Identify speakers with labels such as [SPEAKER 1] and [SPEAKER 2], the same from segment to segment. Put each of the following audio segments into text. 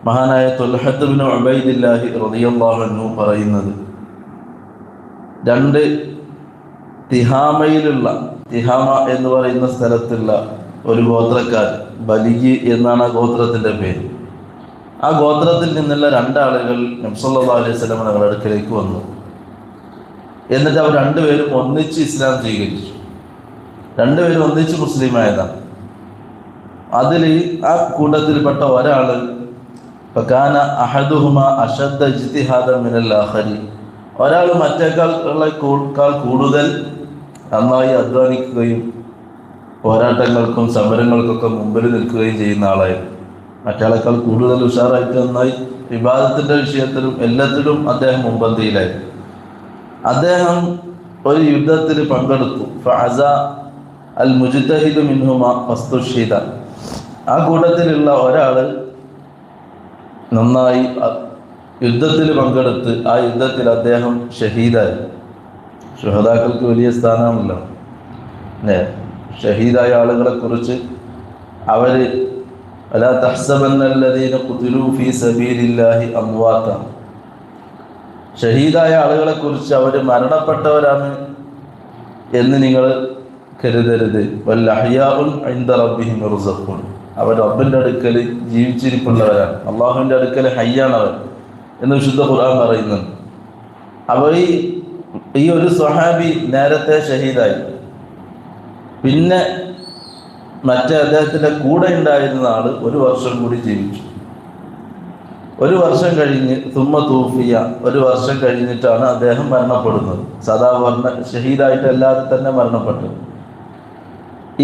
[SPEAKER 1] മഹാനായ ത്വൽഹത്ത് ബിൻ ഉബൈദില്ലാഹി റളിയല്ലാഹു അൻഹു പറയുന്നത്, രണ്ട് തിഹാമയിലുള്ള, തിഹാമ എന്ന് പറയുന്ന സ്ഥലത്തുള്ള ഒരു ഗോത്രക്കാർ, ബലിജി എന്നാണ് ആ ഗോത്രത്തിൻ്റെ പേര്. ആ ഗോത്രത്തിൽ നിന്നുള്ള രണ്ടാളുകൾ നബി സല്ലല്ലാഹു അലൈഹി വസല്ലം തങ്ങളുടെ അടുക്കലേക്ക് വന്നു. എന്നിട്ട് അവർ രണ്ടുപേരും ഒന്നിച്ച് ഇസ്ലാം സ്വീകരിച്ചു. രണ്ടുപേരും ഒന്നിച്ച് മുസ്ലിമായതാണ്. അതിൽ ആ കൂട്ടത്തിൽപ്പെട്ട ഒരാൾ ഫകാന അഹദുഹുമ അശദ്ദ ഇജ്തിഹാദൻ മിനൽ ആഖരി, ഒരാൾ മറ്റേക്കാൾ കൂടുതൽ നന്നായി അധ്വാനിക്കുകയും പോരാട്ടങ്ങൾക്കും സമരങ്ങൾക്കൊക്കെ മുമ്പിൽ നിൽക്കുകയും ചെയ്യുന്ന ആളായിരുന്നു. മറ്റേക്കാൾ കൂടുതൽ ഉഷാറായിട്ട് നന്നായി വിവാദത്തിൻ്റെ വിഷയത്തിലും എല്ലാത്തിലും അദ്ദേഹം മുൻപന്തിയിലായിരുന്നു. അദ്ദേഹം ഒരു യുദ്ധത്തിൽ പങ്കെടുത്തു. ഫഅസ അൽ മുജ്തഹിദു മിൻഹുമ ഫസ്തുഷ്ഹിദ, ആ കൂട്ടത്തിലുള്ള ഒരാൾ നന്നായി യുദ്ധത്തിൽ പങ്കെടുത്ത് ആ യുദ്ധത്തിൽ അദ്ദേഹം ഷഹീദായി. ശുഹദാക്കൾക്ക് വലിയ സ്ഥാനമാണല്ലോ. ഷഹീദായ ആളുകളെ കുറിച്ച് അവർ അലാ തഹ്സബന്നല്ലദീന ഖുതിലൂ ഫീ സബീലില്ലാഹി അംവാത, ഷഹീദായ ആളുകളെ കുറിച്ച് അവർ മരണപ്പെട്ടവരാണ് എന്ന് നിങ്ങൾ കരുതരുത്. വൽ അഹ്യാഉൻ ഇൻദ റബ്ബിഹിം യുർസഖൂൻ, അവർ റബ്ബിൻ്റെ അടുക്കൽ ജീവിച്ചിരിപ്പുള്ളവരാണ്, അള്ളാഹുവിൻ്റെ അടുക്കൽ ഹയ്യാണ് അവർ എന്ന് വിശുദ്ധ ഖുർആൻ പറയുന്നുണ്ട്. അപ്പോൾ ഈ ഒരു സ്വഹാബി നേരത്തെ ഷഹീദായി. പിന്നെ മറ്റേ അദ്ദേഹത്തിൻ്റെ കൂടെ ഉണ്ടായിരുന്ന ആൾ ഒരു വർഷം കൂടി ജീവിച്ചു. ഒരു വർഷം കഴിഞ്ഞ് തുമ്മ തൂഫിയ, ഒരു വർഷം കഴിഞ്ഞിട്ടാണ് അദ്ദേഹം മരണപ്പെടുന്നത്. സാധാരണ ഷഹീദായിട്ട് അല്ലാതെ തന്നെ മരണപ്പെട്ടു.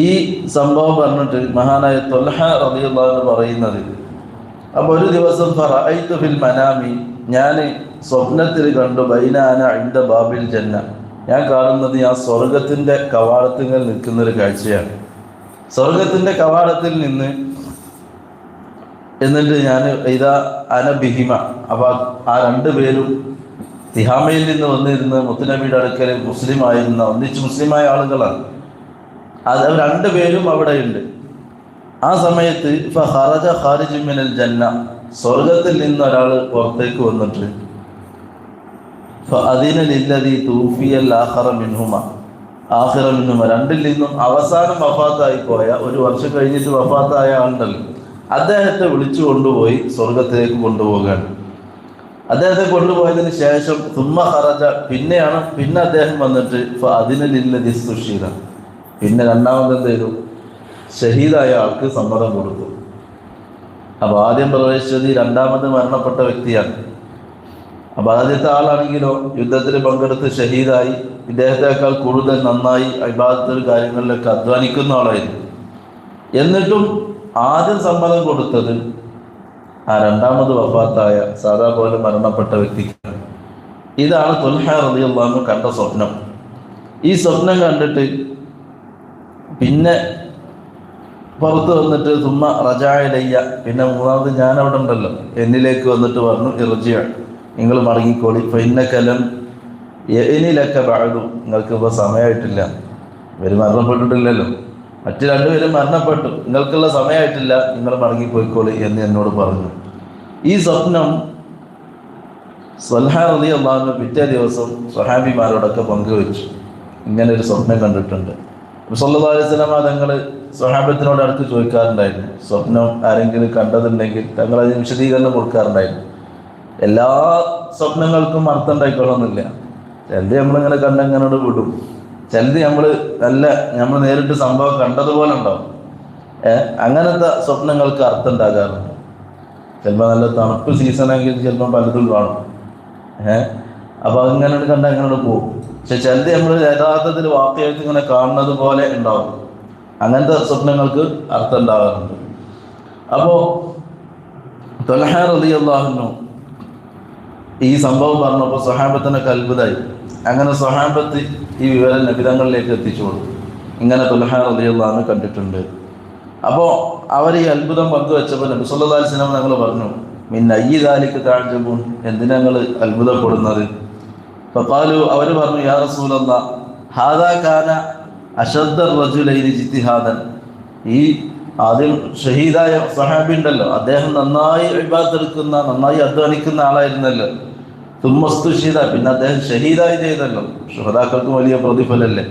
[SPEAKER 1] ഈ സംഭവം പറഞ്ഞിട്ട് മഹാനായ ത്വൽഹ റളിയല്ലാഹു അൻഹു പറയുന്നത്, അപ്പോൾ ഒരു ദിവസം ഫറഅയ്തു ഫിൽ മനാമി, ഞാൻ സ്വപ്നത്തിൽ കണ്ടു, ബൈനാന ഇൻദ ബാബിൽ ജന്ന, ഞാൻ കാണുന്നത് ഞാൻ സ്വർഗത്തിൻ്റെ കവാടത്തിൽ നിൽക്കുന്നൊരു കാഴ്ചയാണ്. സ്വർഗത്തിൻ്റെ കവാടത്തിൽ നിന്ന് എന്നിട്ട് ഞാൻ ഇതാ അനബിഹിമ, അപ്പോൾ ആ രണ്ടുപേരും തിഹാമയിൽ നിന്ന് വന്നിരുന്ന് മുത്തുനബിയുടെ അടുക്കൽ മുസ്ലിം ആയിരുന്ന, ഒന്നിച്ച് മുസ്ലിമായ ആളുകളാണ്. അത് രണ്ടുപേരും അവിടെയുണ്ട്. ആ സമയത്ത് ഫഖറജ ഖാരിജു മിനൽ ജന്ന, സ്വർഗത്തിൽ നിന്ന് ഒരാൾ പുറത്തേക്ക് വന്നിട്ട് ഫഅദിന ലില്ലദീ തൂഫിയൽ ആഖറ മിൻഹുമ, ആഖിറ മിൻഹുമ, രണ്ടിൽ നിന്നും അവസാനം വഫാത്തായി പോയ, ഒരു വർഷം കഴിഞ്ഞിട്ട് വഫാത്തായ ആളുണ്ടല്ലോ, അദ്ദേഹത്തെ വിളിച്ചു കൊണ്ടുപോയി സ്വർഗത്തിലേക്ക് കൊണ്ടുപോകാൻ. അദ്ദേഹത്തെ കൊണ്ടുപോയതിന് ശേഷം തുമ്മ ഖറജ, പിന്നെ അദ്ദേഹം വന്നിട്ട് ഫഅദിന ലില്ലദീ ഇസ്തുഷ്ഹിദ, പിന്നെ രണ്ടാമത് എന്ത് ചെയ്തു, ഷഹീദായ ആൾക്ക് സമ്മതം കൊടുത്തു. അപ്പോൾ ആദ്യം പ്രവേശിച്ചത് രണ്ടാമത് മരണപ്പെട്ട വ്യക്തിയാണ്. അപ്പോൾ ആദ്യത്തെ ആളാണെങ്കിലോ യുദ്ധത്തിൽ പങ്കെടുത്ത് ഷഹീദായി, ഇദ്ദേഹത്തെക്കാൾ കൂടുതൽ നന്നായി ഇബാദത്ത് കാര്യങ്ങളിലൊക്കെ അധ്വാനിക്കുന്ന ആളായിരുന്നു. എന്നിട്ടും ആദ്യം സമ്മതം കൊടുത്തത് ആ രണ്ടാമത് വഫാത്തായ സാദാ പോലെ മരണപ്പെട്ട വ്യക്തിക്കാണ്. ഇതാണ് ത്വൽഹ റളിയല്ലാഹു അൻഹു കണ്ട സ്വപ്നം. ഈ സ്വപ്നം കണ്ടിട്ട് പിന്നെ പുറത്ത് വന്നിട്ട് തുമ്മ റജായിലയ്യ, പിന്നെ മൂന്നാമത് ഞാൻ അവിടെ ഉണ്ടല്ലോ, എന്നിലേക്ക് വന്നിട്ട് പറഞ്ഞു, ഇർജിഅ, നിങ്ങൾ മടങ്ങിക്കോളി, ഫഇന്നകലം യഅനിലക ബഅദു, നിങ്ങൾക്ക് ഇപ്പോൾ സമയമായിട്ടില്ല, ഇവർ മരണപ്പെട്ടിട്ടില്ലല്ലോ, മറ്റു രണ്ടുപേരും മരണപ്പെട്ടു, നിങ്ങൾക്കുള്ള സമയമായിട്ടില്ല, നിങ്ങൾ മടങ്ങിപ്പോയിക്കോളി എന്ന് എന്നോട് പറഞ്ഞു. ഈ സ്വപ്നം ത്വൽഹ റളിയല്ലാഹു അൻഹു പിറ്റേ ദിവസം സ്വഹാബിമാരോടൊക്കെ പങ്കുവെച്ചു. ഇങ്ങനെ ഒരു സ്വപ്നം കണ്ടിട്ടുണ്ട്. സല്ലല്ലാഹു അലൈഹി വസല്ലം തങ്ങൾ സ്വഹാബത്തിനോട് അടുത്ത് ചോദിക്കാറുണ്ടായിരുന്നു, സ്വപ്നം ആരെങ്കിലും കണ്ടതുണ്ടെങ്കിൽ തങ്ങൾ അതിന് വിശദീകരണം കൊടുക്കാറുണ്ടായിരുന്നു. എല്ലാ സ്വപ്നങ്ങൾക്കും അർത്ഥം ഉണ്ടായിക്കൊള്ളുന്നില്ല. ചിലത് നമ്മളിങ്ങനെ കണ്ടെങ്ങനോട് വിടും, ചിലത് നമ്മൾ നേരിട്ട് സംഭവം കണ്ടതുപോലെ ഉണ്ടാവും. അങ്ങനത്തെ സ്വപ്നങ്ങൾക്ക് അർത്ഥം ഉണ്ടാകാറുണ്ട്. ചിലപ്പോൾ നല്ല തണുപ്പ് സീസണെങ്കിൽ ചിലപ്പോൾ പലതും കാണും. അപ്പോൾ അങ്ങനെ കണ്ട അങ്ങനോട് പോകും. പക്ഷെ ചിലത് നമ്മൾ യഥാർത്ഥത്തിൽ വാക്യമായിട്ട് ഇങ്ങനെ കാണുന്നത് പോലെ ഉണ്ടാവും. അങ്ങനത്തെ സ്വപ്നങ്ങൾക്ക് അർത്ഥം ഉണ്ടാകാറുണ്ട്. അപ്പോൾ ത്വൽഹ റളിയല്ലാഹു അൻഹു ഈ സംഭവം പറഞ്ഞപ്പോൾ സ്വഹാബത്തിനൊക്കെ അത്ഭുതമായി. അങ്ങനെ സ്വഹാബത്ത് ഈ വിവരം നബിതങ്ങളിലേക്ക് എത്തിച്ചു കൊടുത്തു. ഇങ്ങനെ ത്വൽഹ റളിയല്ലാഹു അൻഹു കണ്ടിട്ടുണ്ട്. അപ്പോൾ അവർ ഈ അത്ഭുതം പങ്കുവെച്ചപ്പോൾ നബി സല്ലല്ലാഹു അലൈഹി വസല്ലം തങ്ങൾ പറഞ്ഞു, മിൻ അയ്യി ദാലിക തഅജബൂൻ, എന്തിനാ നിങ്ങൾ അത്ഭുതപ്പെടുന്നത്? ഫഖാലു, അവർ പറഞ്ഞു, യാ റസൂലല്ലാഹ് ഹാദാ കാന അശദ്ദ റജുലൈനി ഇജ്തിഹാദൻ, ഈ ആദ്യം ഷഹീദായ സഹാബി ഉണ്ടല്ലോ, അദ്ദേഹം നന്നായി ഇബാദത്ത് എടുക്കുന്ന, നന്നായി അധ്വാനിക്കുന്ന ആളായിരുന്നല്ലോ. തുമ്മസ്തുഷിത, പിന്നെ അദ്ദേഹം ഷഹീദായി ചെയ്തല്ലോ. ഷുഹദാക്കൾക്ക് വലിയ പ്രതിഫലല്ലേ.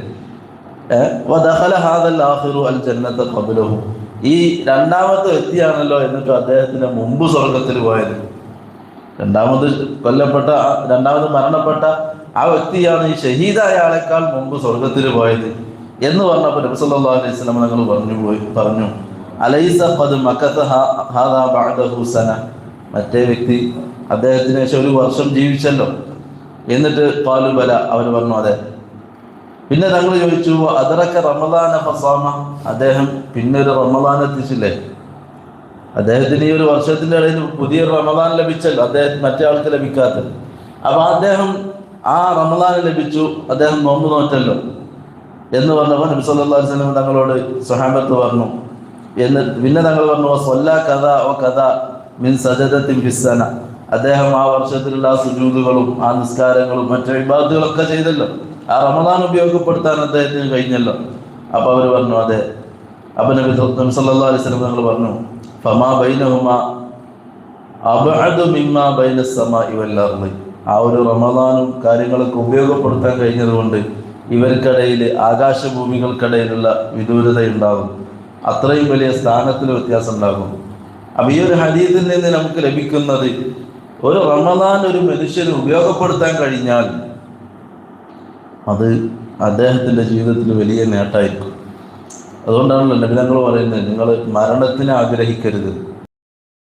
[SPEAKER 1] വദഖല ഹാദൽ ആഖിറു അൽ ജന്നത ഖബ്ലഹു, ഈ രണ്ടാമത്തെ വ്യക്തിയാണല്ലോ എന്നിട്ട് അദ്ദേഹത്തിന് മുമ്പ് സ്വർഗത്തിൽ പോയത്. രണ്ടാമത് മരണപ്പെട്ട ആ വ്യക്തിയാണ് ഈ ഷഹീദായ ആളെക്കാൾ മുമ്പ് സ്വർഗത്തിൽ പോയത് എന്ന് പറഞ്ഞപ്പോൾ നബി സല്ലല്ലാഹു അലൈഹി വസല്ലം തങ്ങൾ പറഞ്ഞു അലൈസ ഖദ് മകത ഹാദാ ബഅദഹു സന, മറ്റേ വ്യക്തി അദ്ദേഹത്തിന് ശേഷം ഒരു വർഷം ജീവിച്ചല്ലോ. എന്നിട്ട് ഖാലു ബല, അവർ പറഞ്ഞു അതെ. പിന്നെ തങ്ങൾ ചോദിച്ചു അദ്റക റമദാന ഫസാമ, അദ്ദേഹം പിന്നെ ഒരു റമദാൻ എത്തിച്ചില്ലേ? അദ്ദേഹത്തിന് ഈ ഒരു വർഷത്തിന്റെ ഇടയിൽ പുതിയ റമദാൻ ലഭിച്ചല്ലോ, അദ്ദേഹത്തിന് മറ്റേ ആൾക്ക് ലഭിക്കാത്തത്. അപ്പൊ അദ്ദേഹം ആ റമദാൻ ലഭിച്ചു, അദ്ദേഹം നോമ്പ് നോറ്റല്ലോ എന്ന് പറഞ്ഞപ്പോൾ നബി സല്ലല്ലാഹു അലൈഹി വസല്ലം തങ്ങളോട് സ്വഹാബത്ത് പറഞ്ഞു. പിന്നെ തങ്ങൾ പറഞ്ഞു സ്വല്ലാ കഥാ ഓ കഥാ മിൻ സജദത്തിൻ ഫിസ്സന, അദ്ദേഹം ആ വർഷത്തിലുള്ള ആ സുജൂദുകളും ആ നിസ്കാരങ്ങളും മറ്റു ഇബാദത്തുകളൊക്കെ ചെയ്തല്ലോ, ആ റമദാൻ ഉപയോഗപ്പെടുത്താൻ അദ്ദേഹത്തിന് കഴിഞ്ഞല്ലോ. അപ്പൊ അവർ പറഞ്ഞു അതെ. അപ്പൊ നബി സല്ലല്ലാഹു അലൈഹി വസല്ലം തങ്ങൾ പറഞ്ഞു ഫമാ ബൈനഹുമാ അബ്അദു മിമ്മാ ബൈനസ് സമാഇ വൽ അർളി, ആ ഒരു റമദാനും കാര്യങ്ങളൊക്കെ ഉപയോഗപ്പെടുത്താൻ കഴിഞ്ഞതുകൊണ്ട് ഇവർക്കിടയിൽ ആകാശഭൂമികൾക്കിടയിലുള്ള വിദൂരതയുണ്ടാകും, അത്രയും വലിയ സ്ഥാനത്തിൽ വ്യത്യാസം ഉണ്ടാകും. അപ്പൊ ഈ ഒരു ഹദീസിൽ നിന്ന് നമുക്ക് ലഭിക്കുന്നത്, ഒരു റമദാൻ ഒരു മനുഷ്യന് ഉപയോഗപ്പെടുത്താൻ കഴിഞ്ഞാൽ അത് അദ്ദേഹത്തിൻ്റെ ജീവിതത്തിൽ വലിയ നേട്ടമായിരിക്കും. അതുകൊണ്ടാണല്ലോ നബി തങ്ങൾ പറയുന്നത് നിങ്ങൾ മരണത്തിനെ ആഗ്രഹിക്കരുത്,